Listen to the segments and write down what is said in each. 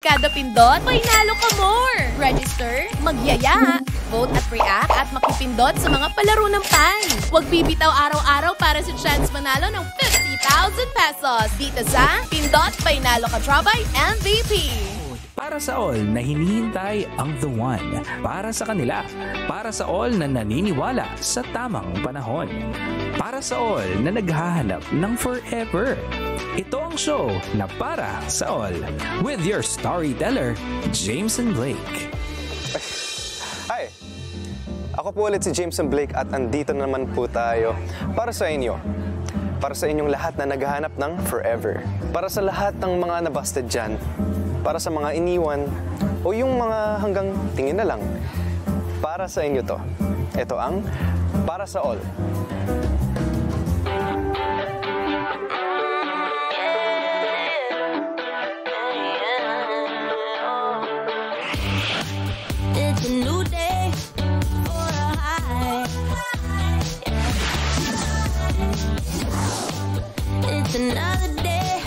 kada pindot, may nalo ka more! Register, magyaya, vote at react at makipindot sa mga palaro ng PAN. Huwag bibitaw araw-araw para sa chance manalo ng 50,000 pesos dito sa Pindot Painalo Ka Trabay MVP. Para sa all na hinihintay ang the one. Para sa kanila. Para sa all na naniniwala sa tamang panahon. Para sa all na naghahanap ng forever. Ito ang show na para sa all. With your storyteller, Jameson Blake. Hi! Ako po ulit si Jameson Blake at andito naman po tayo para sa inyo. Para sa inyong lahat na naghahanap ng forever. Para sa lahat ng mga nabasted dyan. Para sa mga iniwan o yung mga hanggang tingin na lang. Para sa inyo to. Ito ang Para sa All. It's a new day for a high. It's another day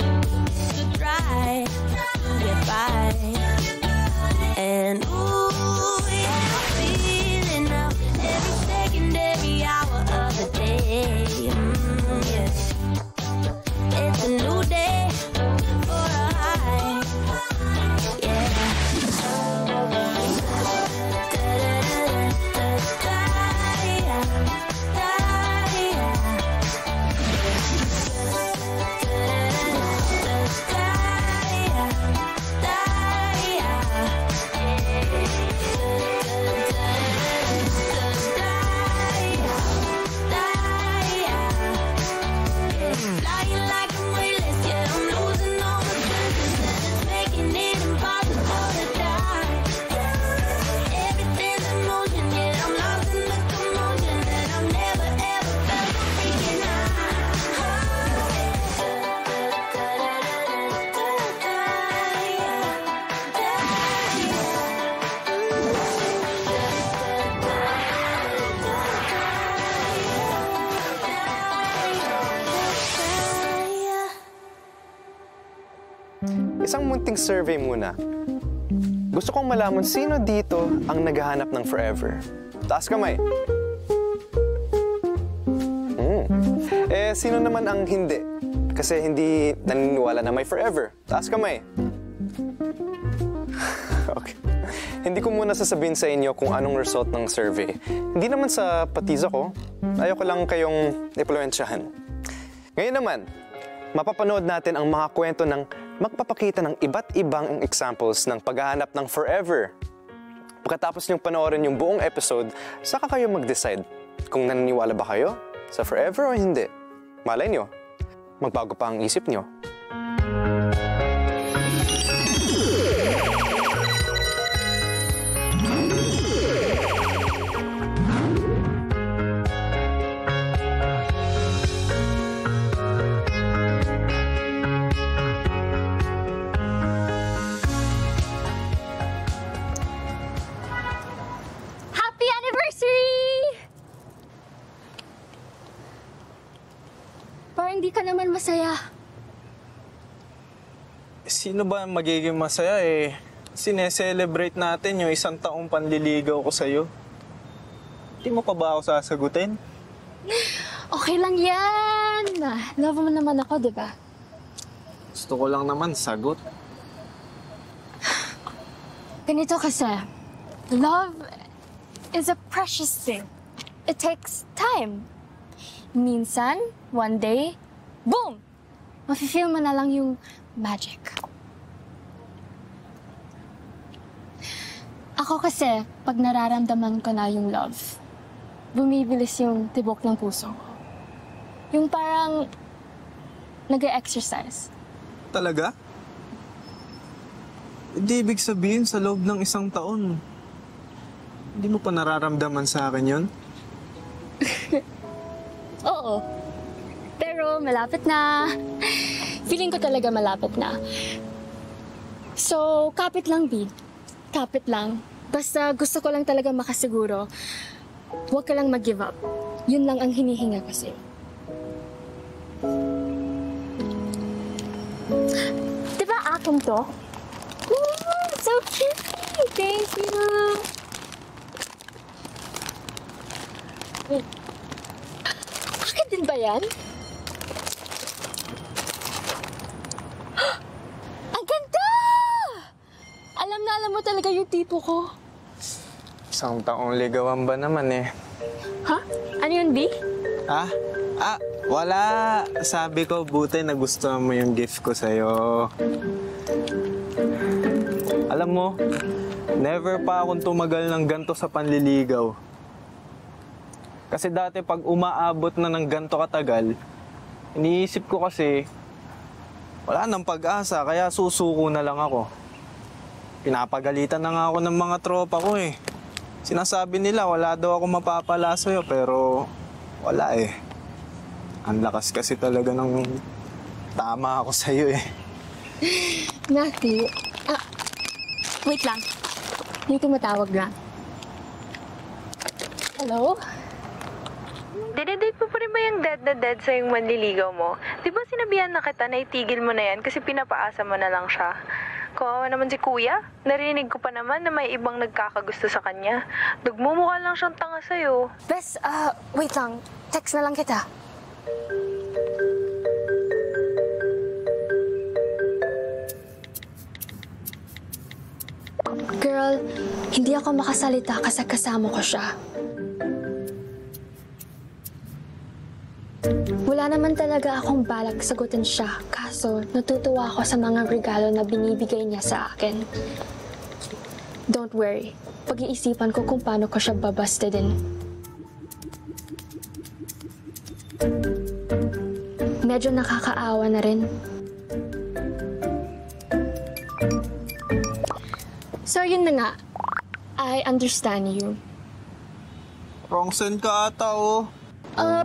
to try to get by. And ooh, yeah, I'm feeling now every second, every hour of the day. Yeah. It's a new day for a high. Yeah. Flying like I'm weightless, yeah, I'm losing all my senses, and it's making it impossible to die. Everything's in motion, yeah, I'm lost in the commotion, and I've never ever felt so freaking Isang munting survey muna. Gusto kong malaman sino dito ang naghahanap ng forever. Taas kamay. Sino naman ang hindi? Kasi hindi naniniwala na may forever. Taas kamay. Okay. Hindi ko muna sasabihin sa inyo kung anong result ng survey. Hindi naman sa patiza ko. Ayoko lang kayong impluwensyahan. Ngayon naman, mapapanood natin ang mga kwento ng magpapakita ng iba't ibang examples ng paghahanap ng forever. Pagkatapos niyong panoorin yung buong episode, saka kayo mag-decide kung naniniwala ba kayo sa forever o hindi. Malay niyo, magbago pa ang isip niyo. Hindi ka naman masaya. Sino ba magiging masaya eh? Sineselebrate natin yung 1 taong panliligaw ko sa'yo. Di mo pa ba ako sasagutin? Okay lang yan. Love mo naman ako, di ba? Gusto ko lang naman sagot. Ganito kasi, love is a precious thing. It takes time. Minsan, one day, boom! Mafe-feel mo na lang yung magic. Ako kasi, pag nararamdaman ko na yung love, bumibilis yung tibok ng puso ko. Yung parang nag-e-exercise. Talaga? Hindi ibig sabihin sa loob ng 1 taon. Hindi mo pa nararamdaman sa akin yun? Oo. Pero malapit na. Feeling ko talaga malapit na. So, kapit lang, B. Kapit lang. Basta gusto ko lang talaga makasiguro. Huwag ka lang mag-give up. Yun lang ang hinihinga ko sa'yo. Diba akin to? cute! Thank you! Wait. Akin din ba yan? Ang ganda! Alam na alam mo talaga yung tipo ko. Isang taong ligawan ba naman eh? Ha? Ano yun, B? Wala. Sabi ko, buti nagustuhan mo yung gift ko sa'yo. Alam mo, never pa akong tumagal ng ganto sa panliligaw. Kasi dati pag umaabot na ng ganto katagal, iniisip ko kasi, wala nang pag-asa, kaya susuko na lang ako. Pinapagalitan na nga ako ng mga tropa ko eh. Sinasabi nila, wala daw ako mapapala sa'yo, pero wala eh. Ang lakas kasi talaga ng tama ako sa'yo eh. Matthew, wait lang. May tumatawag na. Hello? Dinedate mo pa rin ba yung dead na dead sa yung manliligaw mo? Di ba sinabihan na kita na itigil mo na yan kasi pinapaasa mo na lang siya? Kawawa naman si kuya. Narinig ko pa naman na may ibang nagkakagusto sa kanya. Nagmumukha lang siyang tanga sa'yo. Bes, wait lang. Text na lang kita. Girl, hindi ako makasalita kasi kasama ko siya. Wala naman talaga akong balak sagutin siya, kaso natutuwa ako sa mga regalo na binibigay niya sa akin. Don't worry, pag-iisipan ko kung paano ko siya babasta din. Medyo nakakaawa na rin. So yun na nga, I understand you. Wrong send ka ata oh.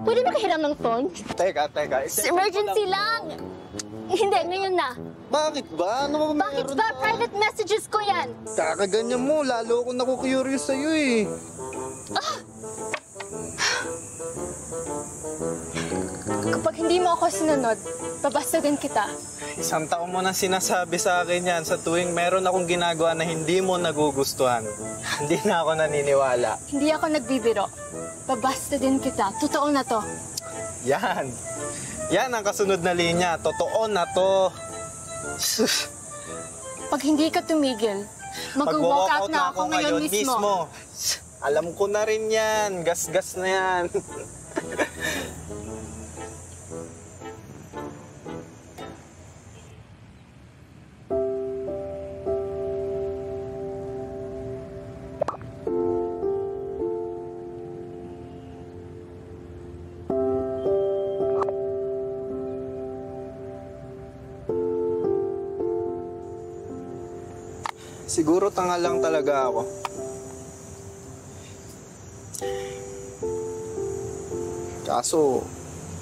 Pwede makahiram ng phone? Teka. Emergency lang! Hindi, ngayon na. Bakit ba? Ano ba Bakit ba? Private messages ko yan. Kakaganyan mo, lalo akong naku-curious sa'yo eh. Kapag hindi mo ako sinunod, babasta din kita. Isang taon mo na sinasabi sa akin yan sa tuwing meron akong ginagawa na hindi mo nagugustuhan. Hindi na ako naniniwala. Hindi ako nagbibiro. Babasta din kita. Totoo na to. Yan. Yan ang kasunod na linya. Totoo na to. Pag hindi ka tumigil, mag-walk out na ako ngayon mismo. Alam ko na rin yan. Gas-gas na yan. Siguro tanga lang talaga ako. Kaso,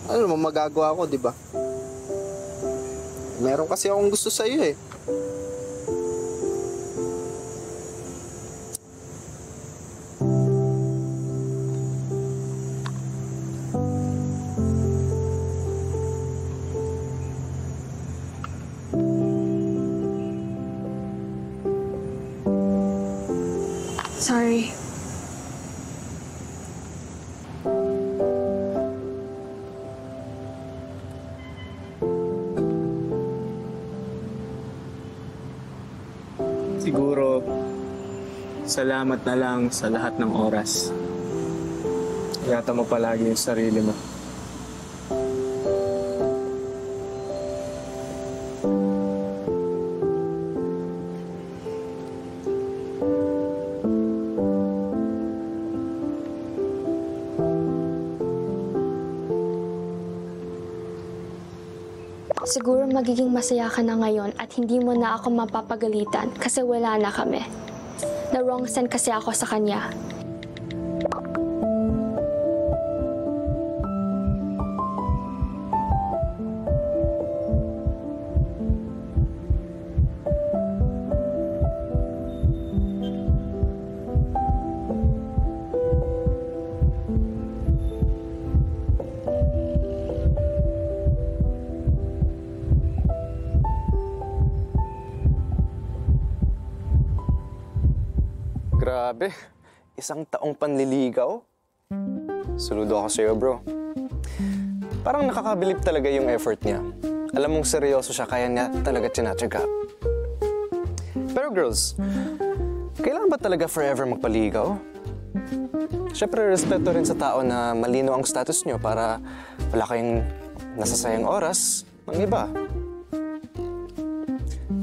ano naman magagawa ko, di ba? Meron kasi akong gusto sa'yo eh. Sorry. Siguro, salamat na lang sa lahat ng oras. Ingatan mo palagi yung sarili mo. Siguro magiging masaya ka na ngayon at hindi mo na ako mapapagalitan kasi wala na kami. Na-wrong send kasi ako sa kanya. Grabe, 1 taong panliligaw? Saludo ako sa'yo, bro. Parang nakakabilib talaga yung effort niya. Alam mong seryoso siya, kaya niya talaga tsinatsaga. Pero girls, kailangan ba talaga forever magpaligaw? Siyempre, respeto rin sa tao na malino ang status nyo para wala kayong nasasayang oras ng iba.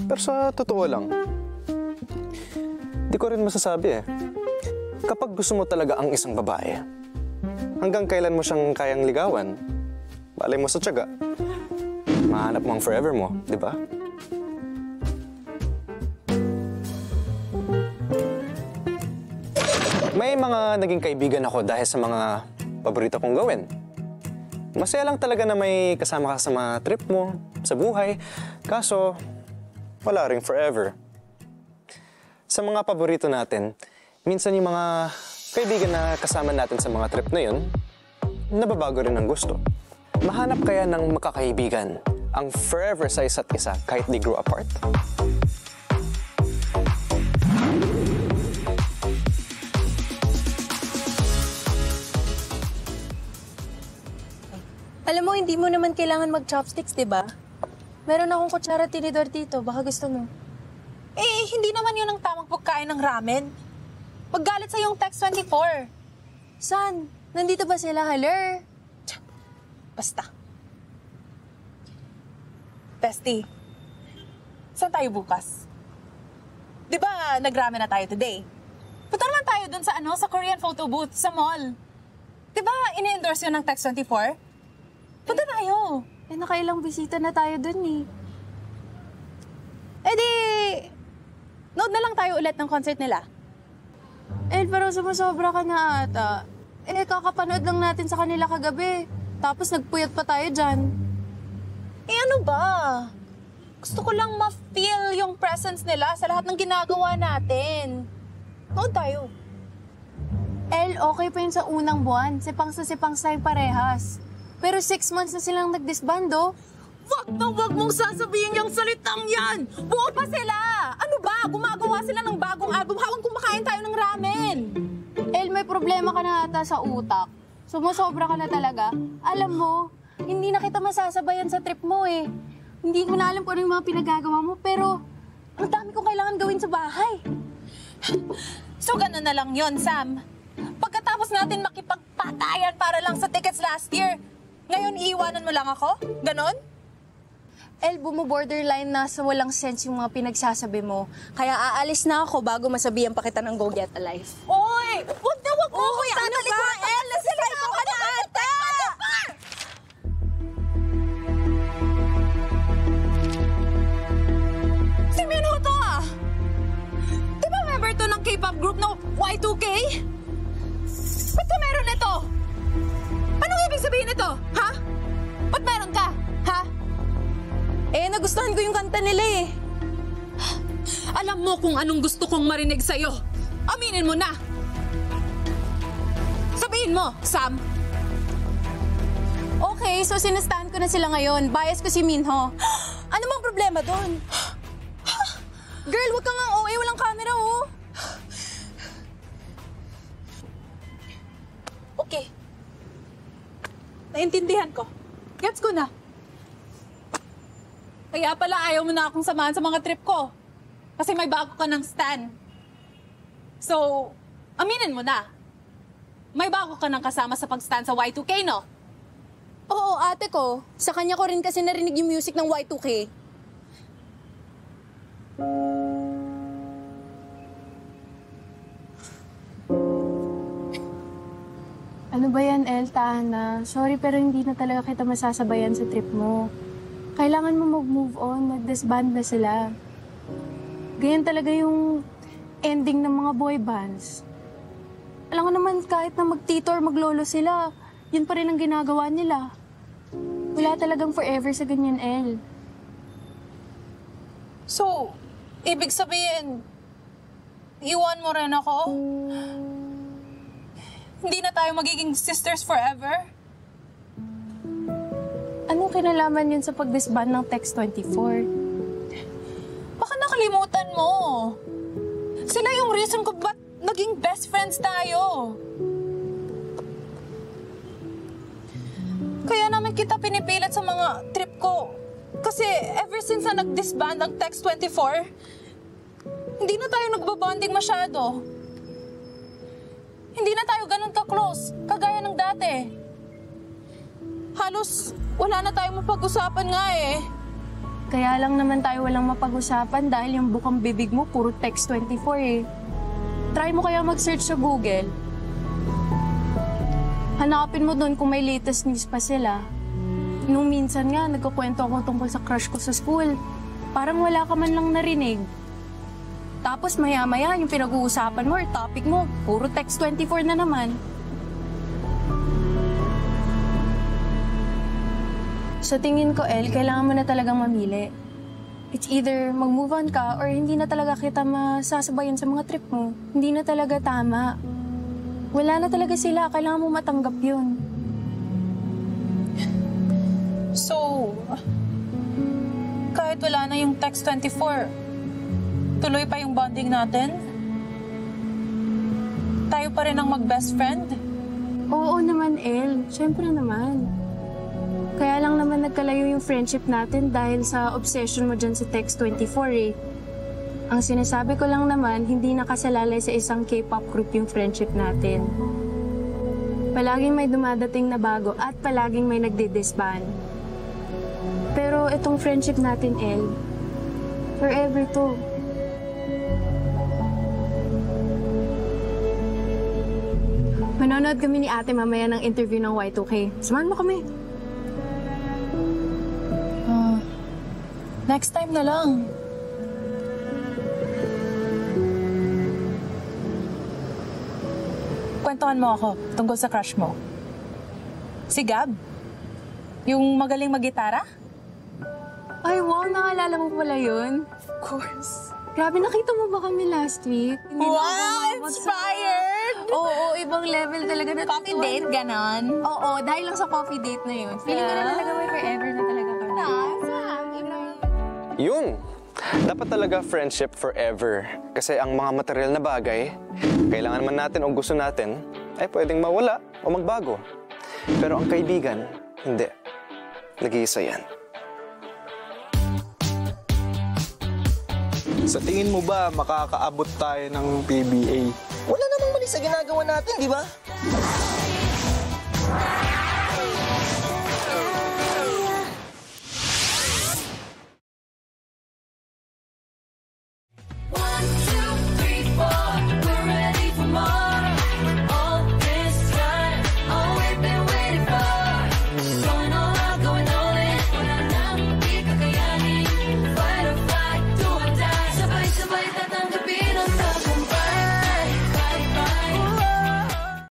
Pero sa totoo lang, di ko rin masasabi eh. Kapag gusto mo talaga ang isang babae, hanggang kailan mo siyang kayang ligawan, balay mo sa tiyaga, mahanap mo ang forever mo, di ba? May mga naging kaibigan ako dahil sa mga paborito kong gawin. Masaya lang talaga na may kasama ka sa mga trip mo, sa buhay, kaso wala ring forever. Sa mga paborito natin, minsan yung mga kaibigan na kasama natin sa mga trip na yun, nababago rin ang gusto. Mahanap kaya ng makakaibigan ang forever sa isa't isa kahit they grow apart? Alam mo, hindi mo naman kailangan mag-chopsticks, di ba? Meron akong kutsara tinidor dito. Baka gusto mo. Eh, hindi naman yun ang tamang pagkain ng ramen. Maggalit sa yung Text 24. San? Nandito ba sila, Haler? Basta. Bestie, saan tayo bukas? Di ba nag-ramen na tayo today? Punta naman tayo dun sa sa Korean photo booth, sa mall. Di ba ini-endorse yun ng Text 24? Punta tayo. Eh, nakailang bisita na tayo dun eh. Eh di, nood na lang tayo ulit ng concert nila. Eh, pero sumusobra ka na ata. Eh, kakapanood lang natin sa kanila kagabi. Tapos nagpuyat pa tayo dyan. Eh ano ba? Gusto ko lang ma-feel yung presence nila sa lahat ng ginagawa natin. Nood tayo. El, okay pa yun sa unang buwan. Sipang sa sipang tayo parehas. Pero 6 months na silang nagdisbando. Wag na wag mong sasabihin yung salitang yan! Buo pa sila! Ano ba? Gumagawa sila ng bagong album habang kumakain tayo ng ramen. El, may problema ka na ata sa utak. Sumusobra ka na talaga. Alam mo, hindi na kita masasabayan sa trip mo eh. Hindi ko na alam kung ano yung mga pinagagawa mo, pero ang dami kong kailangan gawin sa bahay. So gano'n na lang yon, Sam. Pagkatapos natin makipagpatayan para lang sa tickets last year, ngayon iiwanan mo lang ako? Ganon? El, bumo-borderline na sa walang sense yung mga pinagsasabi mo. Kaya aalis na ako bago masabihan pa kita ng go get alive. Oy! Wag na wag mo! Uy, ano ba? El, nasalay ko ka na ata! Si Minho to ah! Di ba member to ng K-pop group na Y2K? Ba't ka meron nito? Anong ibig sabihin nito? Ha? Ba't meron ka? Ha? Eh, nagustuhan ko yung kanta nila eh. Alam mo kung anong gusto kong marinig sa'yo. Aminin mo na. Sabihin mo, Sam. Okay, so sinastahan ko na sila ngayon. Bias ko si Minho. Ano bang problema doon? Girl, wag kang ang OA. Walang camera, oh. Okay. Naintindihan ko. Gets ko na. Kaya pala ayaw mo na akong samahan sa mga trip ko. Kasi may bago ka ng stan. So, aminin mo na. May bago ka ng kasama sa pag-stan sa Y2K, no? Oo, ate ko. Sa kanya ko rin kasi narinig yung music ng Y2K. Ano ba yan, El? Tana? Sorry pero hindi na talaga kita masasabayan sa trip mo. Kailangan mo mag-move on, mag-disband na sila. Ganyan talaga yung ending ng mga boy bands. Alam ko naman kahit na mag-tito or maglolo sila, yun pa rin ang ginagawa nila. Wala talagang forever sa ganyan, El. So, ibig sabihin, iwan mo rin ako? Hindi na tayo magiging sisters forever? Anong kinalaman yun sa pag-disband ng Text 24? Baka nakalimutan mo. Sila yung reason ko ba't naging friends tayo. Kaya naman kita pinipilit sa mga trip ko. Kasi ever since na nag-disband ang Text 24, hindi na tayo nagbabonding masyado. Hindi na tayo ganun ka-close, kagaya ng dati. Halos wala na tayong mapag-usapan nga eh. Kaya lang naman tayo walang mapag-usapan dahil yung bukang bibig mo puro Text 24 eh. Try mo kaya mag-search sa Google. Hanapin mo doon kung may latest news pa sila. Nung minsan nga, nagkukwento ako tungkol sa crush ko sa school. Parang wala ka man lang narinig. Tapos maya-maya, yung pinag-uusapan mo or topic mo, puro Text 24 na naman. Sa tingin ko, El, kailangan mo na talagang mamili. It's either mag-move on ka or hindi na talaga kita masasabayan sa mga trip mo. Hindi na talaga tama. Wala na talaga sila. Kailangan mo matanggap yun. So, kahit wala na yung Text 24, tuloy pa yung bonding natin? Tayo pa rin ang mag-best friend? Oo naman, El. Siyempre naman. Kaya lang naman nagkalayo yung friendship natin dahil sa obsession mo dyan sa Text 24 eh. Ang sinasabi ko lang naman, hindi nakasalalay sa isang K-pop group yung friendship natin. Palaging may dumadating na bago at palaging may nagdi-disband. Pero itong friendship natin, El, forever to. Manonood kami ni ate mamaya ng interview ng Y2K. Samahan mo kami. Next time na lang. Kwentuhan mo ako tungkol sa crush mo. Si Gab? Yung magaling mag-gitara? Ay, wow! Naalala mo pala yun? Of course. Grabe, nakita mo ba kami last week? Wow! Inspired! Oo, ibang level talaga na. Coffee date, ganon? Oo, dahil lang sa coffee date na yun. Feeling ko na talaga may forever na talaga kami. Yun! Dapat talaga friendship forever. Kasi ang mga material na bagay, kailangan man natin o gusto natin, ay pwedeng mawala o magbago. Pero ang kaibigan, hindi. Nag-iisa yan. Sa tingin mo ba makakaabot tayo ng PBA? Wala namang mali sa ginagawa natin, di ba?